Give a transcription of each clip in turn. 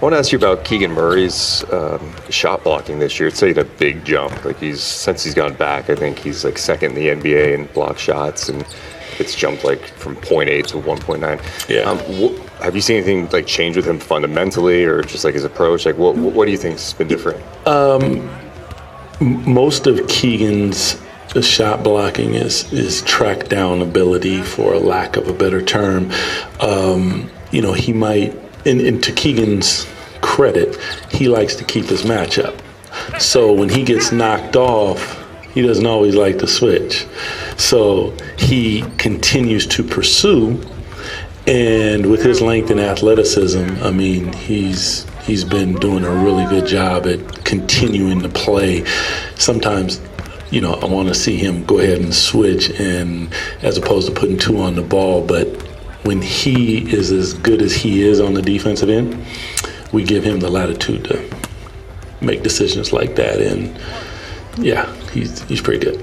want to ask you about Keegan Murray's shot blocking this year. It's taken a big jump. Like since he's gone back, I think he's like second in the NBA in block shots, and it's jumped like from 0.8 to 1.9. Yeah. Have you seen anything like change with him fundamentally, or just like his approach? Like what do you think's been different? Most of Keegan's shot blocking is track down ability, for a lack of a better term. He might, and to Keegan's credit, he likes to keep his matchup. So when he gets knocked off, he doesn't always like to switch. So he continues to pursue, and with his length and athleticism, I mean, he's been doing a really good job at continuing to play. Sometimes, I want to see him go ahead and switch, and as opposed to putting two on the ball. But when he is as good as he is on the defensive end, we give him the latitude to make decisions like that. And yeah, he's pretty good.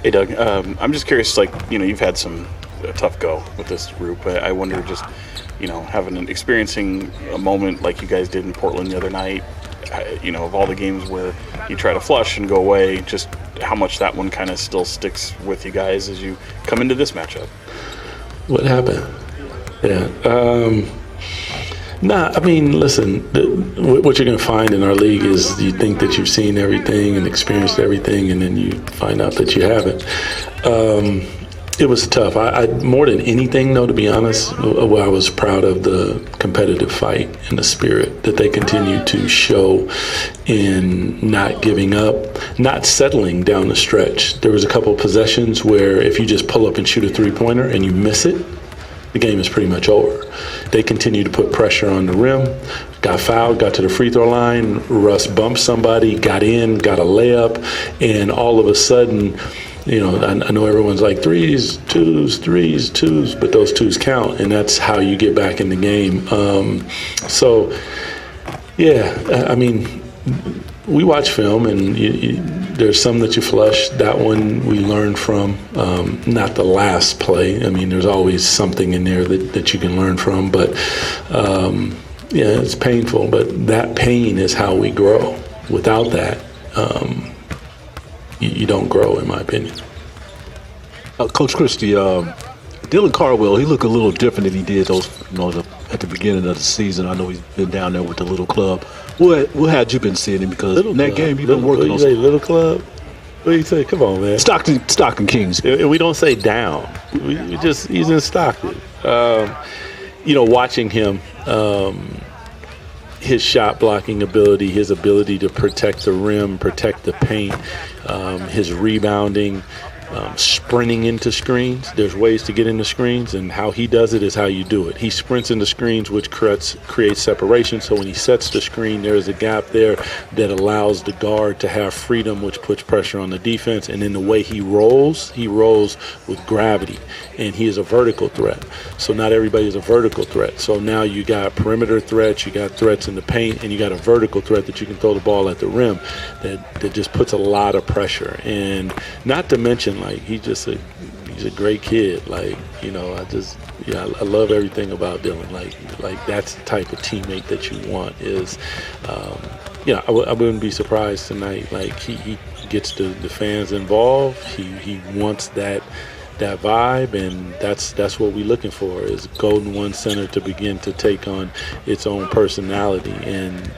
Hey, Doug, I'm just curious, you've had a tough go with this group. I wonder just, experiencing a moment like you guys did in Portland the other night, of all the games where you try to flush and go away, just how much that one kind of still sticks with you guys as you come into this matchup. What happened? Yeah. Listen, what you're going to find in our league is you think that you've seen everything and experienced everything, and then you find out that you haven't. It was tough. I more than anything, though, to be honest, I was proud of the competitive fight and the spirit that they continue to show in not giving up, not settling down the stretch. There was a couple of possessions where if you just pull up and shoot a three-pointer and you miss it, the game is pretty much over. They continue to put pressure on the rim, got fouled, got to the free throw line, Russ bumped somebody, got in, got a layup, and all of a sudden, I know everyone's like threes, twos, but those twos count, and that's how you get back in the game. We watch film, and there's some that you flush. That one we learned from, not the last play. I mean, there's always something in there that you can learn from, but it's painful, but that pain is how we grow. Without that, you don't grow, in my opinion. Coach Christie, Dylan Cardwell, he looked a little different than he did at the beginning of the season. I know he's been down there with the little club. What had you been seeing him? Because in that game, you've been working on. You say little club? What do you say? Come on, man. Stockton Kings. We don't say down. He's in Stockton. Watching him, his shot blocking ability, his ability to protect the rim, protect the paint, his rebounding, sprinting into screens. There's ways to get into screens, and how he does it is how you do it. He sprints into screens, which creates separation. So when he sets the screen, there's a gap there that allows the guard to have freedom, which puts pressure on the defense. And then the way he rolls with gravity, and he is a vertical threat. So not everybody is a vertical threat. So now you got perimeter threats, you got threats in the paint, and you got a vertical threat that you can throw the ball at the rim that just puts a lot of pressure. And not to mention, he's a great kid. I love everything about Dylan. Like that's the type of teammate that you want. I wouldn't be surprised tonight. Like he gets the fans involved. He wants that vibe, and that's what we're looking for, is Golden One Center to begin to take on its own personality, and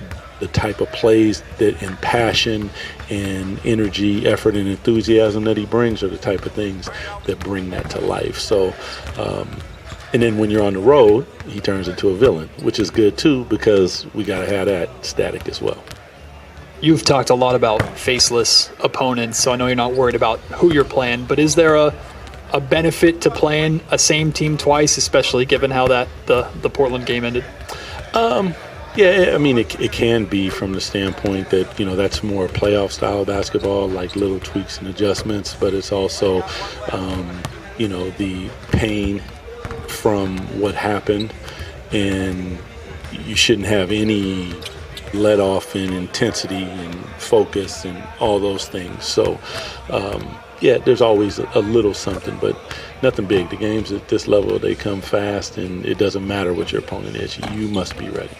the type of plays and passion and energy, effort, and enthusiasm that he brings are the type of things that bring that to life. So, and then when you're on the road, he turns into a villain, which is good too, because we got to have that static as well. You've talked a lot about faceless opponents, so I know you're not worried about who you're playing, but is there a benefit to playing a same team twice, especially given how the Portland game ended? Yeah, I mean, it can be from the standpoint that, that's more playoff style basketball, like little tweaks and adjustments, but it's also, the pain from what happened, and you shouldn't have any let off in intensity and focus and all those things. So, yeah, there's always a little something, but nothing big. The games at this level, they come fast, and it doesn't matter what your opponent is. You must be ready.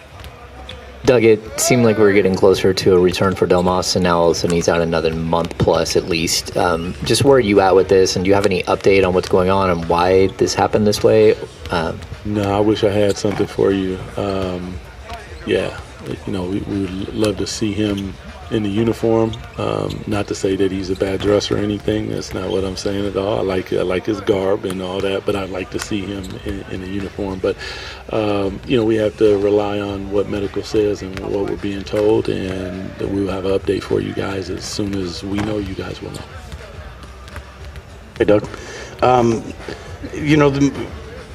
Doug, it seemed like we were getting closer to a return for Domas, and now all of a sudden he's out another month plus at least. Just where are you at with this, and do you have any update on what's going on and why this happened this way? No, I wish I had something for you. Yeah, we would love to see him in the uniform. Not to say that he's a bad dresser or anything. That's not what I'm saying at all. I like his garb and all that, but I'd like to see him in a uniform. But we have to rely on what medical says and what we're being told, and we will have an update for you guys as soon as we know. You guys will know. Hey, Doug.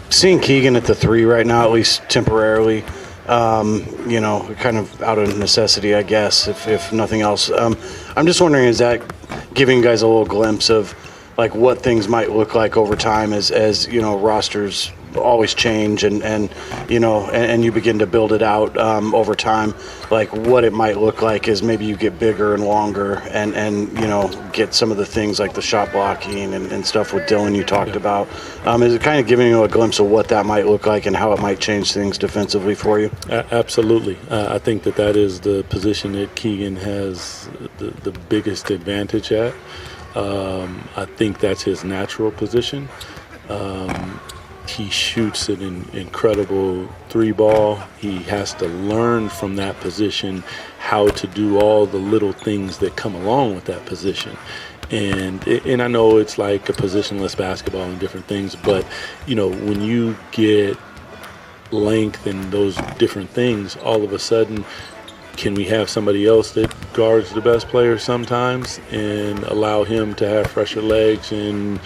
Seeing Keegan at the 3 right now, at least temporarily, kind of out of necessity, I guess, if nothing else. I'm just wondering, is that giving guys a little glimpse of like what things might look like over time as rosters always change and you begin to build it out over time, like what it might look like is maybe you get bigger and longer and get some of the things like the shot blocking and stuff with Dylan you talked about. Is it kind of giving you a glimpse of what that might look like and how it might change things defensively for you? Absolutely. I think that is the position that Keegan has the biggest advantage at. I think that's his natural position. He shoots an incredible 3-ball. He has to learn from that position how to do all the little things that come along with that position. And I know it's like a positionless basketball and different things, but when you get length and those different things, all of a sudden, can we have somebody else that guards the best player sometimes and allow him to have fresher legs and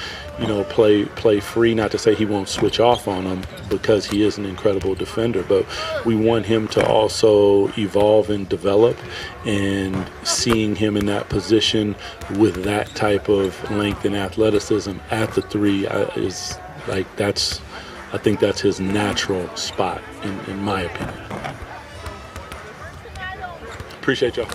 play free? Not to say he won't switch off on them, because he is an incredible defender, but we want him to also evolve and develop, and seeing him in that position with that type of length and athleticism at the 3 is like I think that's his natural spot in my opinion. Appreciate y'all.